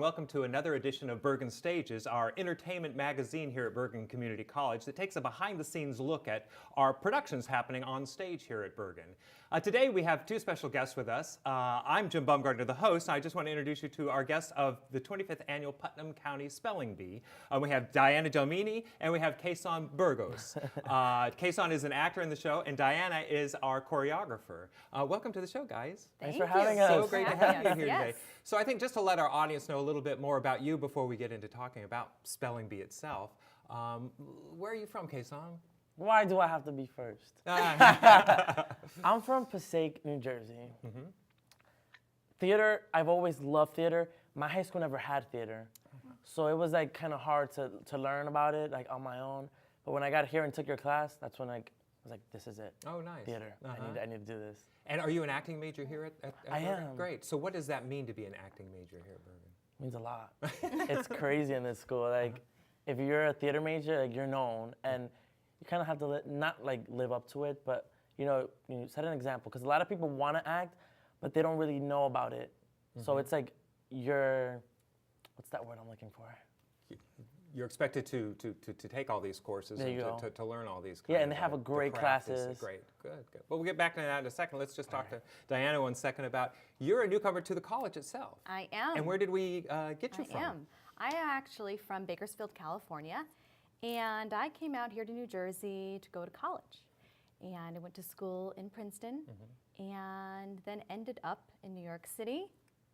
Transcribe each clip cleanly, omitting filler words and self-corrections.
welcome to another edition of Bergen Stages, our entertainment magazine here at Bergen Community College that takes a behind-the-scenes look at our productions happening on stage here at Bergen. Today we have two special guests with us. I'm Jim Baumgartner, the host. I just want to introduce you to our guests of the 25th Annual Putnam County Spelling Bee. We have Diana Delmini and we have Kason Burgos. Kason is an actor in the show and Diana is our choreographer. Welcome to the show, guys. Thanks for having us. So great to have you here today. So I think just to let our audience know a little bit more about you before we get into talking about Spelling Bee itself, where are you from, Kason? Why do I have to be first? I'm from Passaic, New Jersey. Mm-hmm. Theater, I've always loved theater. My high school never had theater. So it was like kind of hard to learn about it like on my own. But when I got here and took your class, that's when I was like, this is it. Oh, nice. Theater. I need to do this. And are you an acting major here at I Bergen? am. Great. So what does that mean to be an acting major here at Bergen? It means a lot. It's crazy in this school. Like, if you're a theater major, like, you're known. And you kind of have to not like live up to it, but you set an example. Because a lot of people want to act, but they don't really know about it. Mm-hmm. So it's like what's that word I'm looking for? You're expected to take all these courses and to learn all these. Yeah, and they have a great classes. Great, good. Well, we'll get back to that in a second. Let's just talk to Diana 1 second about you're a newcomer to the college itself. I am. And where did we get you from? I am. I am actually from Bakersfield, California, and I came out here to New Jersey to go to college. And I went to school in Princeton, and then ended up in New York City.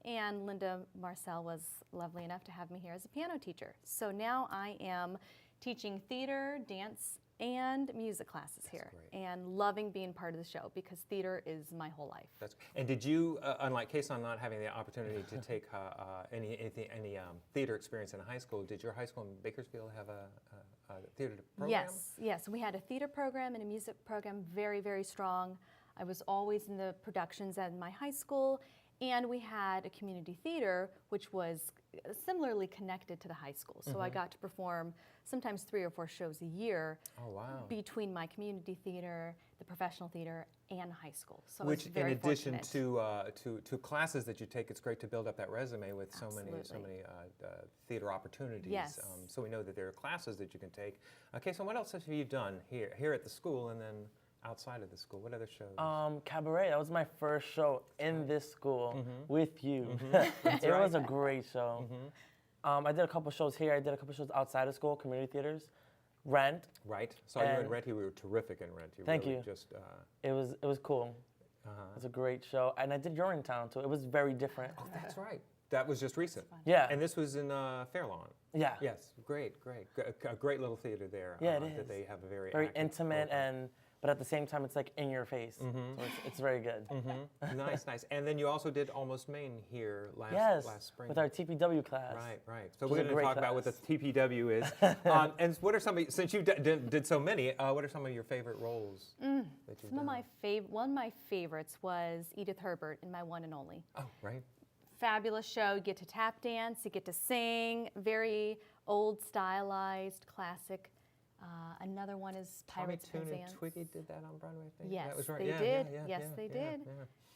And Linda Marcel was lovely enough to have me here as a piano teacher. So now I am teaching theater, dance, and music classes here. Great. And loving being part of the show because theater is my whole life. And did you, unlike Kason not having the opportunity to take any theater experience in high school, did your high school in Bakersfield have a theater program? Yes. We had a theater program and a music program, very, very strong. I was always in the productions at my high school. And we had a community theater, which was similarly connected to the high school. So I got to perform sometimes 3 or 4 shows a year between my community theater, the professional theater, and high school. So which, I was very in addition fortunate. to classes that you take, it's great to build up that resume with so many theater opportunities. Yes. So we know that there are classes that you can take. Okay, so what else have you done here at the school and then outside of the school? What other shows? Cabaret. That was my first show in this school with you. It was a great show. I did a couple shows here. I did a couple shows outside of school, community theaters. Rent. Right. Saw you in Rent. You were terrific in Rent. Thank you. It was cool. It was a great show. And I did Urinetown too. It was very different. Oh, that's right. That was just recent. Yeah. And this was in Fairlawn. Yeah. Yes. Great. A great little theater there. Yeah, it is. That they have a very intimate but at the same time, it's like in your face. So it's very good. Nice. And then you also did Almost Maine here last spring. With our TPW class. Right. So we're going to talk about what the TPW is. And what are since you did so many, what are some of your favorite roles that you've done? One of my favorites was Edith Herbert in My One and Only. Oh, right. Fabulous show. You get to tap dance, you get to sing, very old, stylized, classic. Another one is Pirates Tommy Tune Penzance. and Twiggy did that on Broadway, I think. Yes, that was right. they did. Yes, they did.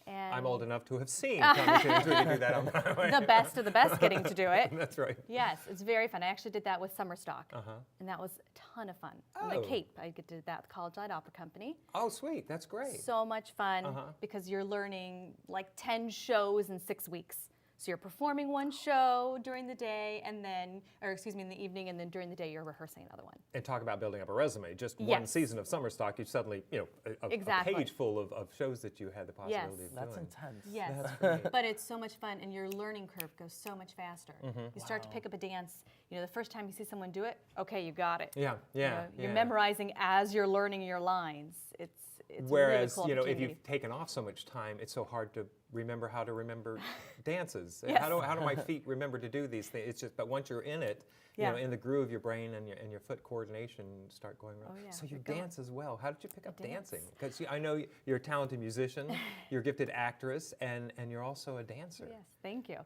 And I'm old enough to have seen Tommy Tune and Twiggy do that on Broadway. The best of the best getting to do it. That's right. Yes, it's very fun. I actually did that with Summer Stock, and that was a ton of fun. And the Cape, I did that with College Light Opera Company. Oh, sweet. That's great. So much fun because you're learning like 10 shows in 6 weeks. So you're performing one show during the day in the evening, and then during the day you're rehearsing another one. And talk about building up a resume. Just one season of Summer Stock, you suddenly, a page full of shows that you had the possibility of doing. That's intense. Yes, that's great. But it's so much fun, and your learning curve goes so much faster. You start to pick up a dance. The first time you see someone do it, okay, you got it. You're memorizing as you're learning your lines. It's whereas, really cool if you've taken off so much time, it's so hard to remember how to remember dances. Yes. How do my feet remember to do these things? It's just, but once you're in it, in the groove, your brain and your foot coordination start going around. So you dance as well. How did you pick up dancing? Because I know you're a talented musician, you're a gifted actress, and you're also a dancer. Yes, thank you.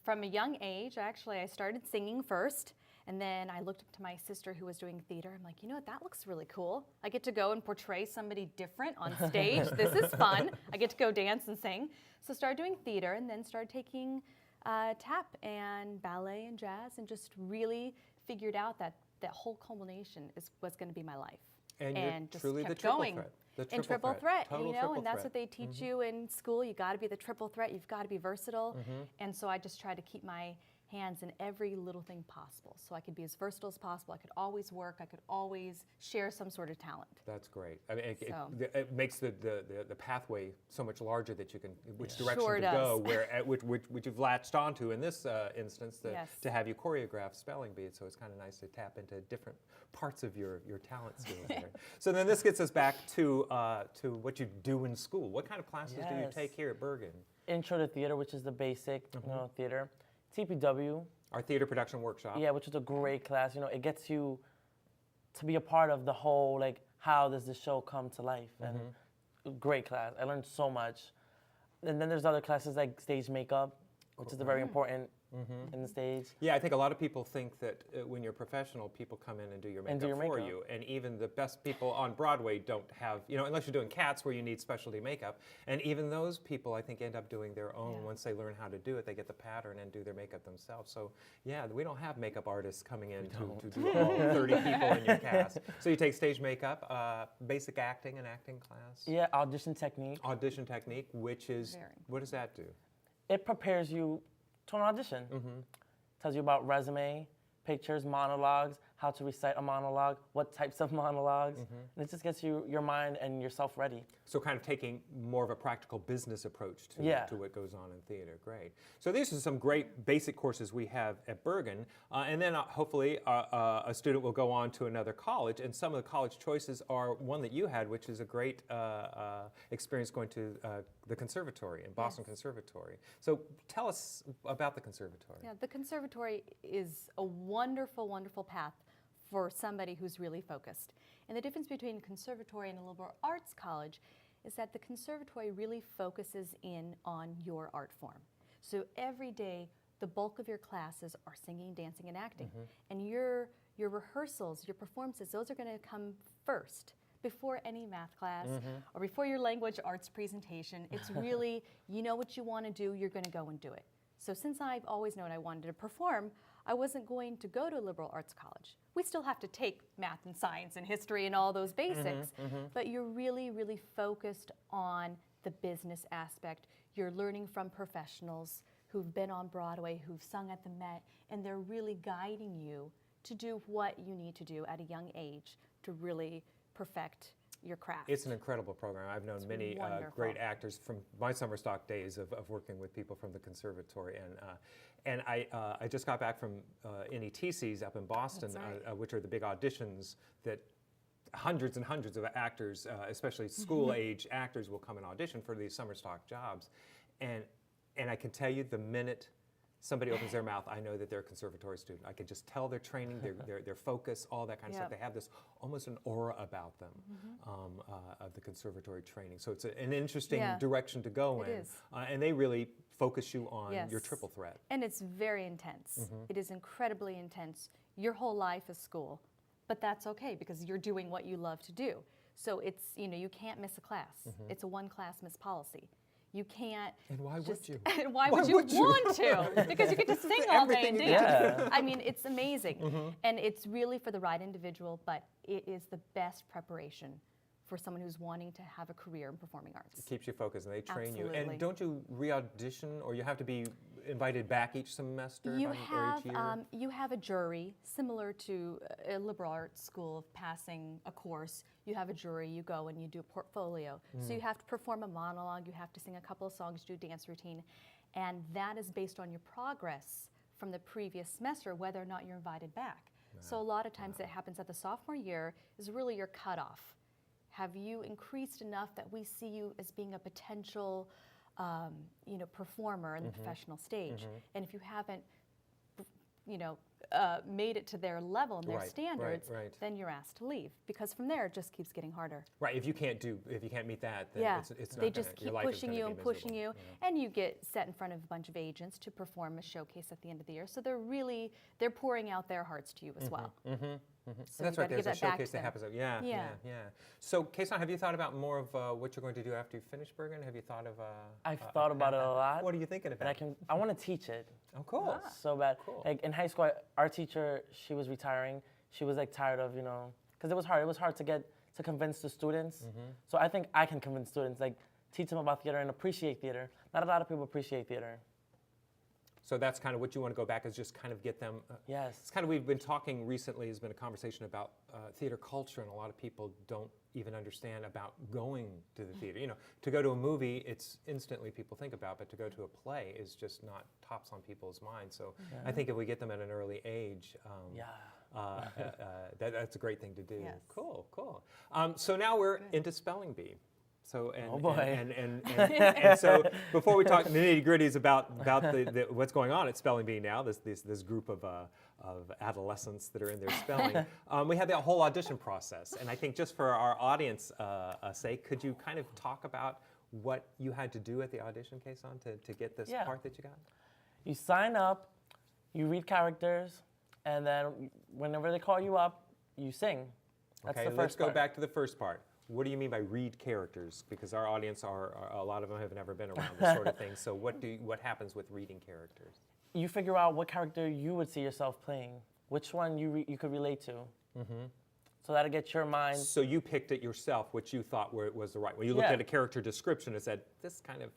From a young age, actually, I started singing first. And then I looked up to my sister who was doing theater. I'm like, what, that looks really cool. I get to go and portray somebody different on stage. This is fun. I get to go dance and sing. So started doing theater and then started taking tap and ballet and jazz, and just really figured out that that whole culmination was going to be my life. And you're just truly kept the triple going. threat. The In triple threat, Total you know, triple and that's threat. what they teach you in school. You got to be the triple threat. You've got to be versatile. And so I just tried to keep my hands in every little thing possible, so I could be as versatile as possible. I could always work. I could always share some sort of talent. That's great. I mean, So. it makes the pathway so much larger that you can, which direction Sure to does. go, which you've latched onto in this instance, Yes. to have you choreograph spelling bees. So it's kind of nice to tap into different parts of your talent skills there. So then this gets us back to what you do in school. What kind of classes do you Yes. take here at Bergen? Intro to theater, which is the basic, theater. TPW, Our theater production workshop. yeah, which is a great class. You know, it gets you to be a part of the whole, like, how does the show come to life? And great class. I learned so much. And then there's other classes like stage makeup, which is very important in the stage. Yeah, I think a lot of people think that when you're professional, people come in and do your makeup, do your for makeup. you. And even the best people on Broadway don't have, unless you're doing Cats where you need specialty makeup. And even those people, I think, end up doing their own. Yeah. Once they learn how to do it, they get the pattern and do their makeup themselves. So, yeah, we don't have makeup artists coming in to do all 30 people in your cast. So you take stage makeup, basic acting and acting class. Yeah, audition technique. Audition technique, which is, Very. what does that do? It prepares you to an audition. Tells you about resume, pictures, monologues, how to recite a monologue, what types of monologues. And it just gets your mind and yourself ready. So kind of taking more of a practical business approach to what goes on in theater. Great. So these are some great basic courses we have at Bergen. And then hopefully a student will go on to another college. And some of the college choices are one that you had, which is a great experience going to the conservatory, in Boston Conservatory. So tell us about the conservatory. Yeah, the conservatory is a wonderful, wonderful path for somebody who's really focused. And the difference between conservatory and a liberal arts college is that the conservatory really focuses in on your art form. So every day, the bulk of your classes are singing, dancing, and acting. And your rehearsals, your performances, those are going to come first, before any math class or before your language arts presentation. It's really, you know what you want to do, you're going to go and do it. So since I've always known I wanted to perform, I wasn't going to go to a liberal arts college. We still have to take math and science and history and all those basics, but you're really, really focused on the business aspect. You're learning from professionals who've been on Broadway, who've sung at the Met, and they're really guiding you to do what you need to do at a young age to really perfect your craft. It's an incredible program. I've known many great actors from my summer stock days of working with people from the conservatory. And I just got back from NETCs up in Boston, which are the big auditions that hundreds and hundreds of actors, especially school-age actors, will come and audition for these summer stock jobs. And I can tell you, the minute somebody opens their mouth, I know that they're a conservatory student. I can just tell their training, their focus, all that kind of stuff. They have this almost an aura about them of the conservatory training. So it's an interesting direction to go in. It is. And they really focus you on your triple threat. And it's very intense. It is incredibly intense. Your whole life is school, but that's okay because you're doing what you love to do. So it's, you can't miss a class. It's a one class miss policy. You can't. And why would you? And why would you want to? Because you get to sing all day and dance. Yeah. I mean, it's amazing. And it's really for the right individual, but it is the best preparation for someone who's wanting to have a career in performing arts. It keeps you focused and they train you. Absolutely. And don't you re-audition or you have to be invited back each semester or each year? You have a jury, similar to a liberal arts school of passing a course. You have a jury, you go and you do a portfolio. So you have to perform a monologue, you have to sing a couple of songs, do a dance routine, and that is based on your progress from the previous semester, whether or not you're invited back. So a lot of times it happens at the sophomore year is really your cutoff. Have you increased enough that we see you as being a potential performer in the professional stage? And if you haven't, made it to their level and their standards, then you're asked to leave because from there it just keeps getting harder. Right. If you can't meet that, then it's not they just keep pushing you and pushing you, miserable. and you get set in front of a bunch of agents to perform a showcase at the end of the year. So they're pouring out their hearts to you as well. So That's we right. gotta There's a give that back showcase to that them. happens. Yeah. Yeah. So, Kason, have you thought about more of what you're going to do after you finish Bergen? Have you thought of? I've thought about it a lot. What are you thinking about? And I want to teach it Oh, cool. so bad. Cool. Like in high school, our teacher, she was retiring. She was like tired of, because it was hard. It was hard to convince the students. So I think I can convince students, like teach them about theater and appreciate theater. Not a lot of people appreciate theater. So that's kind of what you want to go back is just kind of get them. Yes. It's kind of we've been talking recently. Has been a conversation about theater culture, and a lot of people don't even understand about going to the theater. To go to a movie, it's instantly people think about, but to go to a play is just not tops on people's minds. So I think if we get them at an early age, that's a great thing to do. Yes. Cool. So now we're into spelling bee. So Oh, boy. and so before we talk nitty-gritties about what's going on at Spelling Bee now, this group of adolescents that are in their spelling, we had the whole audition process, and I think just for our audience sake, could you kind of talk about what you had to do at the audition, Kason, to get this part that you got? You sign up, you read characters, and then whenever they call you up, you sing. That's Okay, the first let's go part. back to the first part. What do you mean by read characters? Because our audience are a lot of them have never been around this sort of thing. So what happens with reading characters? You figure out what character you would see yourself playing, which one you could relate to. So that'll get your mind. So you picked it yourself, which you thought was the right one. You looked at a character description and said, "This kind of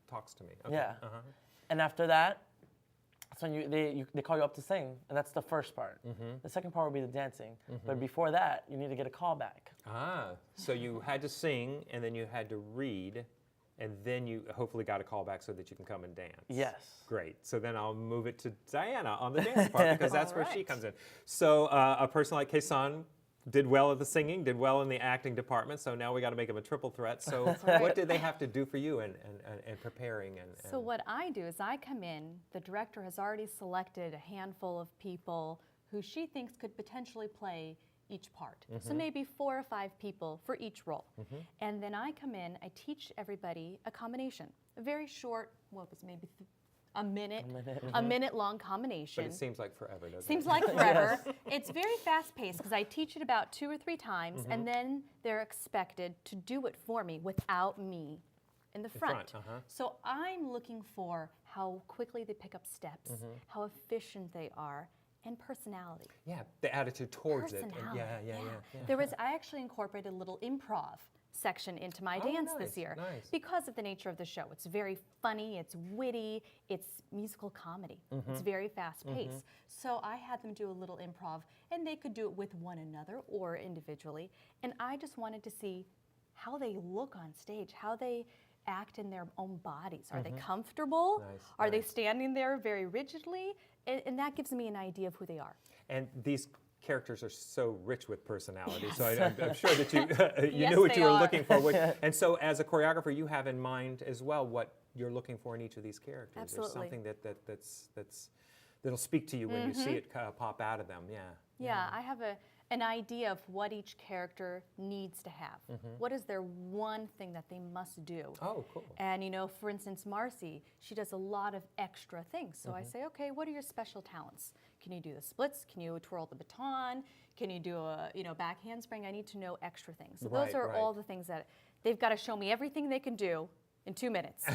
talks to me." Okay. Yeah. And after that, so they call you up to sing, and that's the first part. The second part will be the dancing. But before that, you need to get a call back. So you had to sing, and then you had to read, and then you hopefully got a call back so that you can come and dance. Yes. Great. So then I'll move it to Diana on the dance part because that's where she Alright. comes in. So a person like Kason did well at the singing, did well in the acting department, so now we got to make him a triple threat. So what did they have to do for you in preparing? So what I do is I come in, the director has already selected a handful of people who she thinks could potentially play each part. So maybe 4 or 5 people for each role. And then I come in, I teach everybody a combination, a very short, what was maybe a minute long combination. But it seems like forever, doesn't Seems it? like forever. It's very fast paced because I teach it about 2 or 3 times and then they're expected to do it for me without me in the front. So I'm looking for how quickly they pick up steps, how efficient they are, and personality. Yeah, the attitude towards it. Personality. Yeah. I actually incorporated a little improv section into my dance nice, this year nice. because of the nature of the show. It's very funny, it's witty, it's musical comedy. It's very fast paced. So I had them do a little improv and they could do it with one another or individually. And I just wanted to see how they look on stage, how they act in their own bodies. Are they comfortable? Nice, Are they nice. standing there very rigidly? And that gives me an idea of who they are. And these characters are so rich with personality, so I'm sure that you you Yes, knew what they you were are. looking for. And so as a choreographer, you have in mind as well what you're looking for in each of these characters. Absolutely. There's something that'll speak to you when you see it pop out of them. Yeah, I have an idea of what each character needs to have. What is their one thing that they must do? Oh, cool. And for instance, Marcy, she does a lot of extra things. So I say, okay, what are your special talents? Can you do the splits? Can you twirl the baton? Can you do a back handspring? I need to know extra things. So those are all the things that they've got to show me everything they can do in 2 minutes.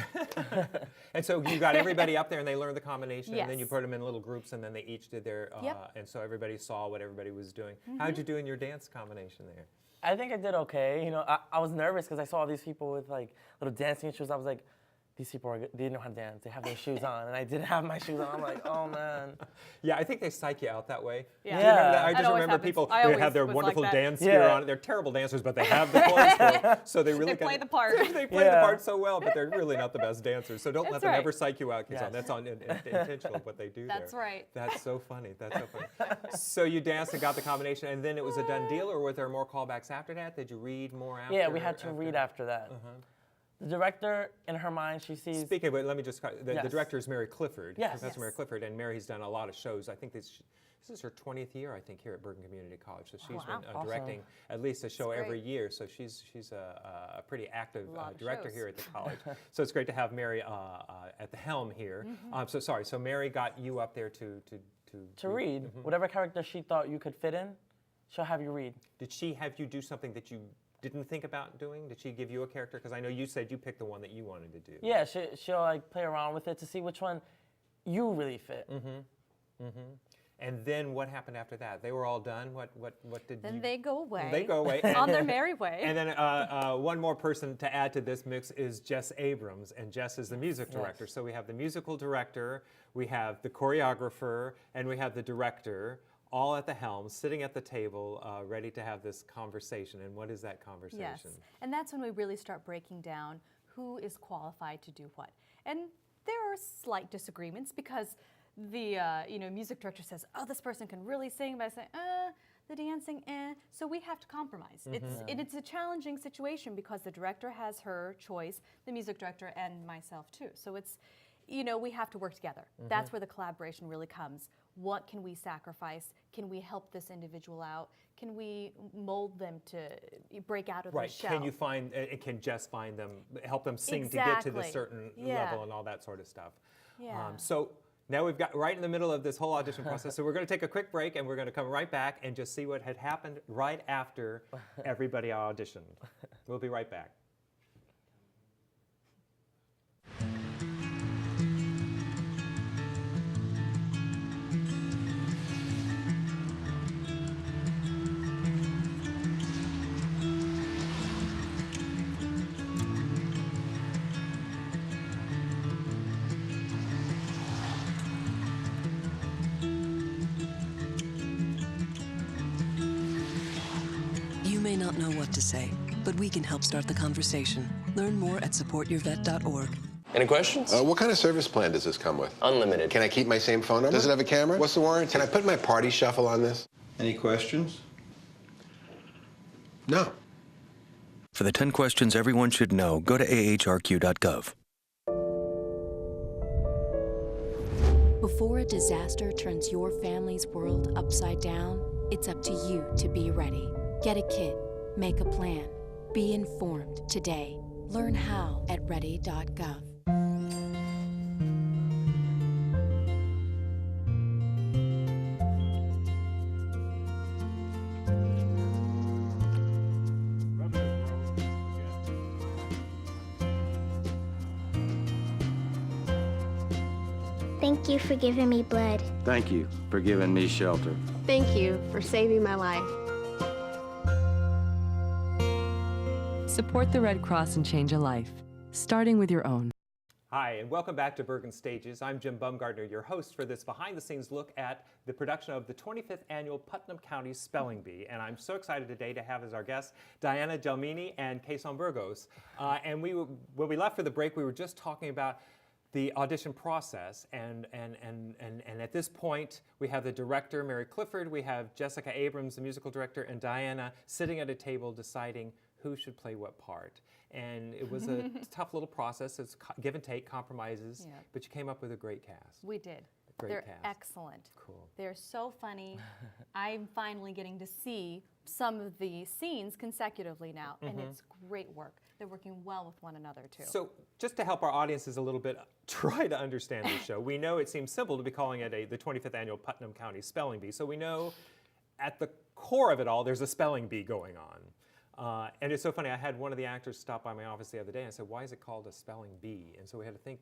And so you got everybody up there and they learned the combination, and then you Yes. put them in little groups, and then they each did their, and so everybody saw what everybody was doing. How'd you do in your dance combination there? I think I did okay. I was nervous because I saw all these people with like little dancing shoes. I was like, these people they know how to dance. They have their shoes on, and I didn't have my shoes on. I'm like, oh man. Yeah, I think they psych you out that way. Yeah. Do you remember that? Yeah. I It just always remember happens. people I who always have their was like wonderful that. dance gear Yeah. on. They're terrible dancers, but they have the clothes for it, so they really They play can- the part. They play the Yeah. part so well, but they're really not the best dancers. So don't let That's them right. ever psych you out, Kizan. Yes. That's intentional what they do That's there. right. That's so funny. That's so funny. So you danced and got the combination, and then it was a done deal, or were there more callbacks after that? Did you read more after? Yeah, we had to read after that. The director, in her mind, she sees. Speaking of it, let me just, the Yes. director is Mary Clifford, Yes. Professor Mary Yes. Clifford, and Mary's done a lot of shows. I think this is her 20th year, I think, here at Bergen Community College. So she's Wow. been Awesome. directing at least a show That's every great. year. So she's a pretty active A lot of director shows. here at the college. So it's great to have Mary at the helm here. So Mary got you up there to to read whatever character she thought you could fit in. she'll have you read. Did she have you do something that you didn't think about doing? Did she give you a character? Because I know you said you picked the one that you wanted to do. Yeah, she'll like play around with it to see which one you really fit. And then what happened after that? They were all done. What did Then you? they go away. They go away. On their merry way. And then one more person to add to this mix is Jess Abrams, and Jess is the music director. So we have the musical director, we have the choreographer, and we have the director, all at the helm, sitting at the table, ready to have this conversation. And what is that conversation? Yes, and that's when we really start breaking down who is qualified to do what. And there are slight disagreements because the music director says, oh, this person can really sing, but I say, the dancing, So we have to compromise. It's a challenging situation because the director has her choice, the music director, and myself too. So it's, we have to work together. That's where the collaboration really comes. What can we sacrifice? Can we help this individual out? Can we mold them to break out of their shell? Can you find, can Jess find them, help them sing to get to the certain level and all that sort of stuff? Yeah. So now we've got right in the middle of this whole audition process, so we're going to take a quick break and we're going to come right back and just see what had happened right after everybody auditioned. We'll be right back. You may not know what to say, but we can help start the conversation. Learn more at supportyourvet.org. Any questions? What kind of service plan does this come with? Unlimited. Can I keep my same phone number? Does it have a camera? What's the warranty? Can I put my party shuffle on this? Any questions? No. For the 10 questions everyone should know, go to ahrq.gov. Before a disaster turns your family's world upside down, it's up to you to be ready. Get a kit, make a plan, be informed today. Learn how at ready.gov. Thank you for giving me blood. Thank you for giving me shelter. Thank you for saving my life. Support the Red Cross and change a life, starting with your own. Hi, and welcome back to Bergen Stages. I'm Jim Bumgardner, your host for this behind-the-scenes look at the production of the 25th Annual Putnam County Spelling Bee. And I'm so excited today to have as our guests Diana Gelmini and Kason Burgos. And when we left for the break, we were just talking about the audition process, and at this point, we have the director, Mary Clifford, we have Jessica Abrams, the musical director, and Diana sitting at a table deciding who should play what part. And it was a tough little process. It's give and take, compromises, but you came up with a great cast. We did. They're excellent. Cool. They're so funny. I'm finally getting to see some of the scenes consecutively now, and it's great work. They're working well with one another, too. So just to help our audiences a little bit try to understand this show, we know it seems simple to be calling it the 25th Annual Putnam County Spelling Bee, so we know at the core of it all, there's a spelling bee going on. And it's so funny, I had one of the actors stop by my office the other day and I said, why is it called a spelling bee? And so we had to think,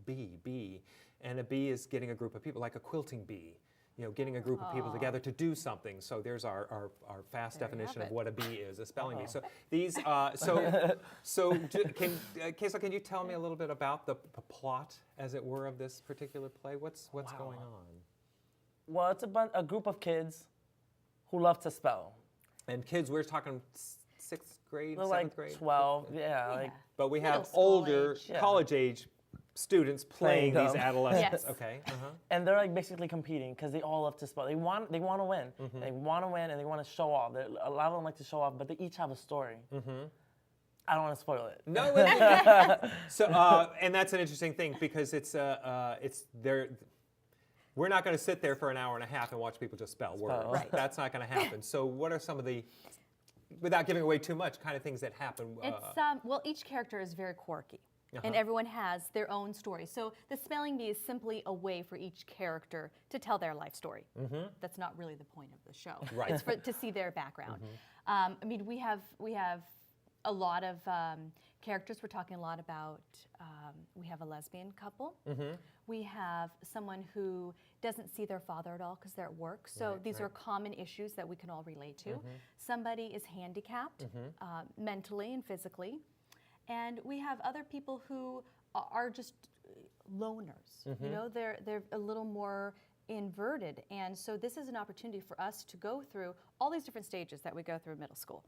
bee. And a bee is getting a group of people, like a quilting bee, getting a group of people together to do something. So there's our fast definition of what a bee is, a spelling bee. So these, Kason, can you tell me a little bit about the plot, as it were, of this particular play? What's going on? Well, it's a group of kids who love to spell. And kids, we're talking 6th grade, 7th like grade? 12, yeah. But we have school older, age. college-age students playing these adolescents. Yes. Okay. And they're like basically competing because they all love to spell. They want to win. They want to win and they want to show off. A lot of them like to show off, but they each have a story. I don't want to spoil it. No. So, and that's an interesting thing because we're not going to sit there for an hour and a half and watch people just spell words. Right. That's not going to happen. So what are some of the, without giving away too much, kind of things that happen? It's well, each character is very quirky. and everyone has their own story. So the spelling bee is simply a way for each character to tell their life story. That's not really the point of the show. Right. It's to see their background. I mean, we have a lot of characters. We're talking a lot about, we have a lesbian couple. We have someone who doesn't see their father at all because they're at work. So these are common issues that we can all relate to. Somebody is handicapped mentally and physically. And we have other people who are just loners. You know, they're a little more inverted, and so this is an opportunity for us to go through all these different stages that we go through in middle school.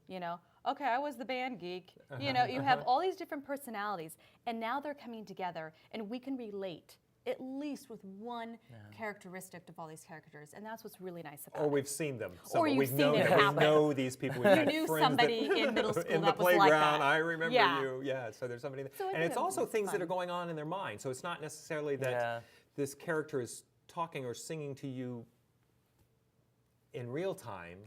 You know, okay, I was the band geek. You know, you have all these different personalities, and now they're coming together, and we can relate at least with one characteristic of all these characters, and that's what's really nice about it. Or we've seen them. Or you've we've seen known it them. happen. We know these people. We've You had knew friends somebody that in middle school in the that was like playground. that. I remember Yeah. you. Yeah. So there's somebody. So I and think it's that also was things that fun. are going on in their mind. So it's not necessarily that this character is talking or singing to you in real time.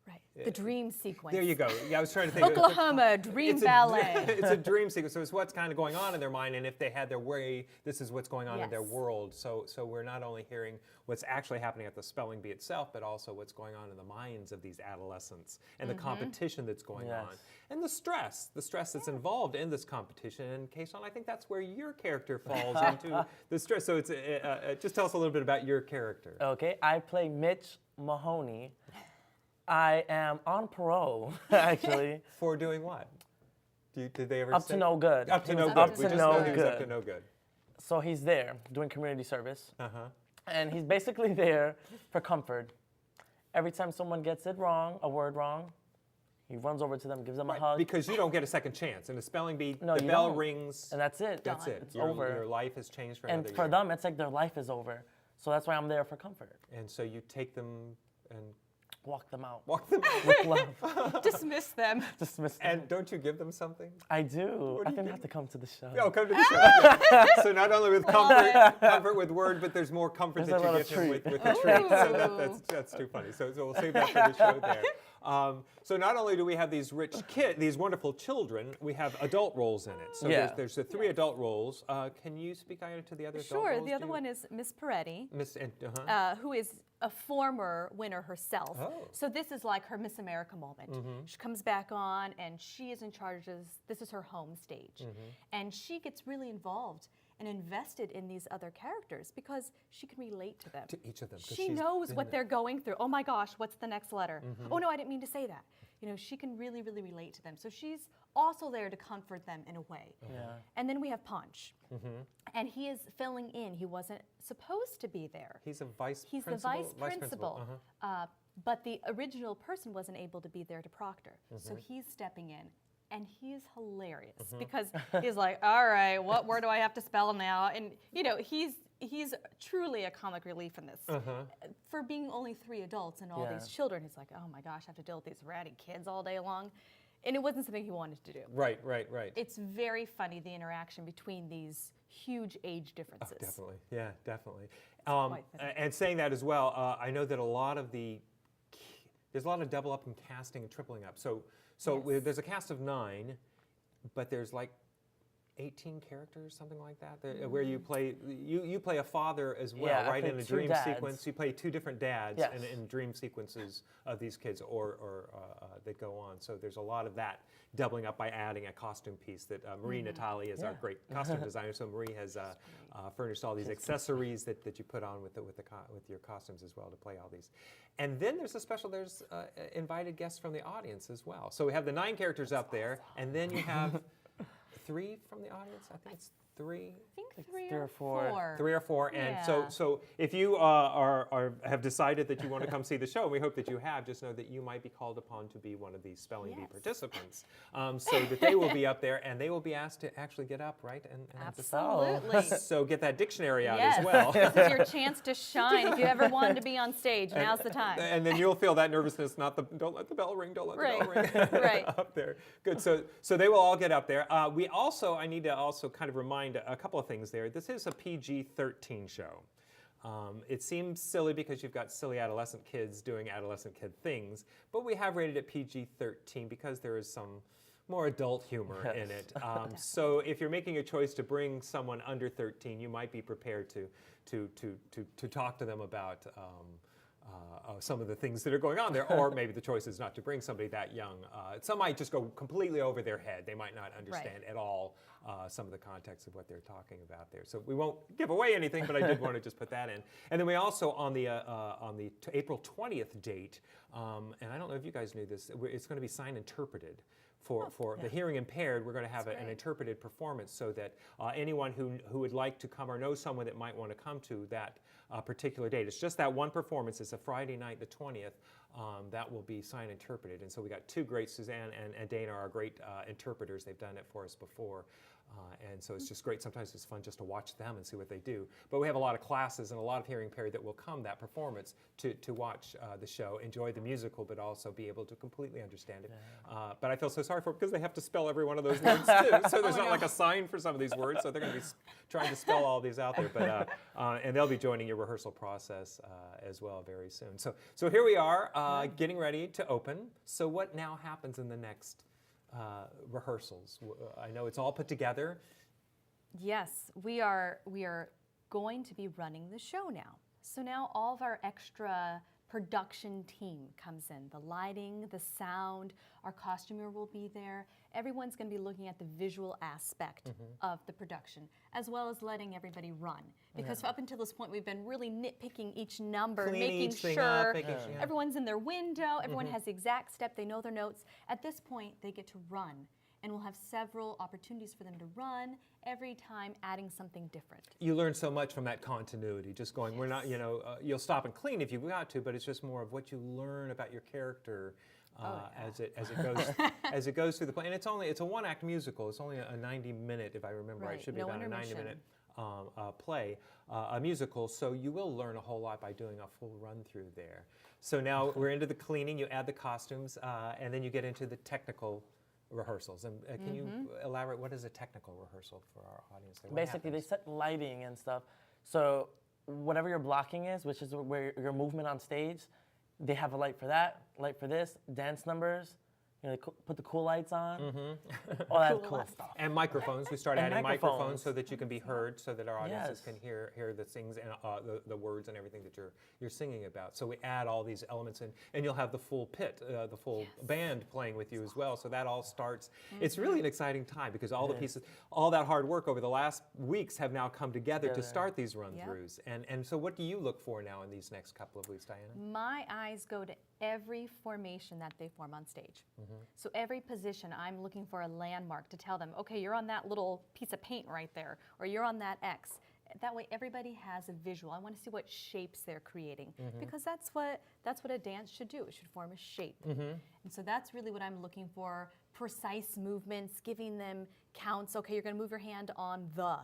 Right. The dream sequence. There you go. Yeah, I was trying to think. Oklahoma Dream Ballet. It's a dream sequence. So it's what's kind of going on in their mind, and if they had their way, this is what's going on in their world. So we're not only hearing what's actually happening at the spelling bee itself, but also what's going on in the minds of these adolescents and the competition that's going on, and the stress that's involved in this competition. And Kayshawn, I think that's where your character falls into the stress. So it's just tell us a little bit about your character. Okay, I play Mitch Mahoney. I am on parole, actually. For doing what? Did they ever Up say? to no good. Up to no good. Up We to just no know he was up to good. no good. So he's there doing community service. And he's basically there for comfort. Every time someone gets it wrong, a word wrong, he runs over to them, gives them a hug. Because you don't get a second chance. In a spelling bee, No, the you bell don't. rings. And that's it. That's it. It's Your over. life has changed for And another for year. them, it's like their life is over. So that's why I'm there for comfort. And so you take them and walk them out. Walk them out. With love. Dismiss them. Dismiss them. And don't you give them something? I do. I think they have to come to the show. Oh, come to the show. Yeah. So not only with comfort with word, but there's more comfort There's that a you lot get of him treat. with a treat. So that's too funny. So we'll save that for the show there. So not only do we have these rich these wonderful children, we have adult roles in it. So there's the three adult roles. Can you speak to the other adult roles? Sure. The other one is Miss Peretti, who is a former winner herself. So this is like her Miss America moment. She comes back on and she is in charge of, this is her home stage. And she gets really involved and invested in these other characters because she can relate to them. To each of them. She knows what they're going through. Oh my gosh, what's the next letter? Oh no, I didn't mean to say that. You know, she can really, really relate to them. So she's also there to comfort them in a way. And then we have Punch. And he is filling in. He wasn't supposed to be there. He's a vice He's principal? the vice principal. But the original person wasn't able to be there to proctor. So he's stepping in. And he's hilarious because he's like, all right, what word do I have to spell now? And, you know, he's truly a comic relief in this. For being only 3 adults and all these children, he's like, oh my gosh, I have to deal with these ratty kids all day long. And it wasn't something he wanted to do. Right. It's very funny, the interaction between these huge age differences. Oh, definitely. Yeah, definitely. And saying that as well, I know that there's a lot of double up and casting and tripling up. So there's a cast of 9, but there's like 18 characters, something like that, where you play a father as well, right? In a dream sequence, you play 2 different dads in dream sequences of these kids, or that go on. So there's a lot of that doubling up by adding a costume piece that Marie Natali is our great costume designer. So Marie has furnished all these accessories that you put on with your costumes as well to play all these. And then there's invited guests from the audience as well. So we have the 9 characters up there, and then you have 3 from the audience. I think it's 3. I think 3 or 4. 3 or 4. And so if you have decided that you want to come see the show, and we hope that you have, just know that you might be called upon to be one of these spelling bee participants. So that they will be up there, and they will be asked to actually get up, right? And Absolutely. So get that dictionary out as well. This is your chance to shine. If you ever wanted to be on stage, now's the time. And then you'll feel that nervousness, don't let the bell ring, don't let the bell ring. Right. Up there. Good. So they will all get up there. I need to also kind of remind a couple of things there. This is a PG-13 show. It seems silly because you've got silly adolescent kids doing adolescent kid things, but we have rated it PG-13 because there is some more adult humor in it. So if you're making a choice to bring someone under 13, you might be prepared to talk to them about some of the things that are going on there, or maybe the choice is not to bring somebody that young. Some might just go completely over their head. They might not understand at all some of the context of what they're talking about there. So we won't give away anything, but I did want to just put that in. And then we also, on the April 20th date, and I don't know if you guys knew this, it's going to be sign interpreted. For the hearing impaired, we're going to have an interpreted performance so that anyone who would like to come or know someone that might want to come to that particular date. It's just that one performance. It's a Friday night, the 20th. That will be sign interpreted. And so we got two great, Suzanne and Dana are great interpreters. They've done it for us before. And so it's just great. Sometimes it's fun just to watch them and see what they do. But we have a lot of classes and a lot of hearing impaired that will come that performance to watch the show, enjoy the musical, but also be able to completely understand it. But I feel so sorry for them because they have to spell every one of those words too. So there's not like a sign for some of these words. So they're going to be trying to spell all these out there. But and they'll be joining your rehearsal process as well very soon. So here we are getting ready to open. So what now happens in the next rehearsals? I know it's all put together. Yes, we are going to be running the show now. So now all of our extra production team comes in. The lighting, the sound, our costumer will be there. Everyone's going to be looking at the visual aspect of the production, as well as letting everybody run. Because up until this point, we've been really nitpicking each number, making sure everyone's in their window, everyone has the exact step, they know their notes. At this point, they get to run. And we'll have several opportunities for them to run, every time adding something different. You learn so much from that continuity, just going, we're not, you'll stop and clean if you've got to, but it's just more of what you learn about your character as it goes through the play. And it's a one-act musical. It's only a 90-minute, if I remember right. It should be about a 90-minute play, a musical. So you will learn a whole lot by doing a full run-through there. So now we're into the cleaning. You add the costumes, and then you get into the technical rehearsals. And can you elaborate, what is a technical rehearsal for our audience? Like, basically, they set lighting and stuff. So whatever your blocking is, which is where your movement on stage, they have a light for that, light for this, dance numbers. They put the cool lights on, all that cool stuff. And microphones. We start adding microphones so that you can be heard, so that our audiences can hear the things and the words and everything that you're singing about. So we add all these elements in, and you'll have the full pit, the full band playing with you as well. So that all starts. It's really an exciting time because all the pieces, all that hard work over the last weeks have now come together to start these run-throughs. And so what do you look for now in these next couple of weeks, Diana? My eyes go to every formation that they form on stage. So every position, I'm looking for a landmark to tell them, okay, you're on that little piece of paint right there, or you're on that X. That way everybody has a visual. I want to see what shapes they're creating, because that's what a dance should do. It should form a shape. And so that's really what I'm looking for, precise movements, giving them counts. Okay, you're going to move your hand on the.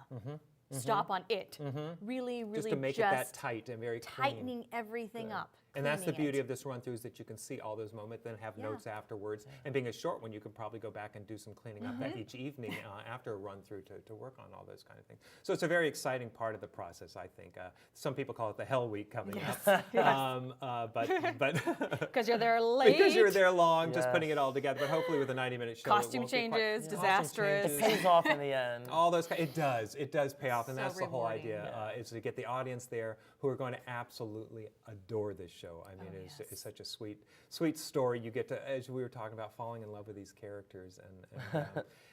Stop on it. Really, just to make it that tight and very clean. Tightening everything up. And that's the beauty of this run-through, is that you can see all those moments, then have notes afterwards. And being a short one, you can probably go back and do some cleaning up each evening after a run-through to work on all those kind of things. So it's a very exciting part of the process, I think. Some people call it the Hell Week coming up. But because you're there late. Because you're there long, just putting it all together. But hopefully with a 90-minute show, costume changes, disastrous. It pays off in the end. All those, it does pay off, and that's the whole idea, is to get the audience there who are going to absolutely adore this show. I mean, it's such a sweet story. You get to, as we were talking about, falling in love with these characters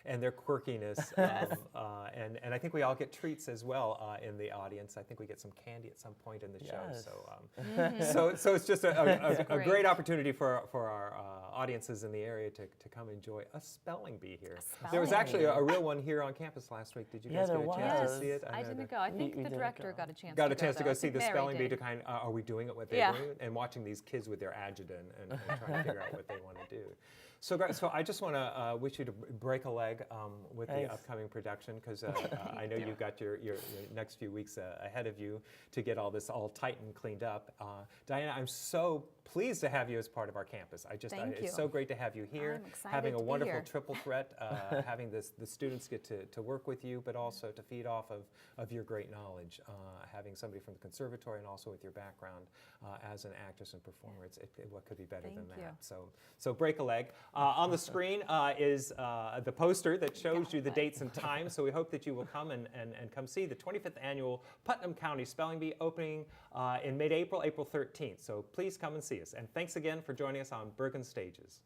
and their quirkiness, and I think we all get treats as well in the audience. I think we get some candy at some point in the show. So it's just a great opportunity for our audiences in the area to come enjoy a spelling bee here. There was actually a real one here on campus last week. Did you guys get a chance to see it? I didn't go. I think the director got a chance. Got a chance to go see the spelling bee to kind of, are we doing it what they're doing? And watching these kids with their adjutant and trying to figure out what they want to do. So I just want to wish you to break a leg with the upcoming production, because I know you've got your next few weeks ahead of you to get all this all tight and cleaned up. Diana, I'm so pleased to have you as part of our campus. It's so great to have you here, having a wonderful triple threat, having the students get to work with you, but also to feed off of your great knowledge, having somebody from the conservatory and also with your background as an actress and performer. What could be better than that? So break a leg. On the screen is the poster that shows you the dates and times, so we hope that you will come and come see the 25th Annual Putnam County Spelling Bee opening in mid-April, April 13th. So please come and see us. And thanks again for joining us on Bergen Stages.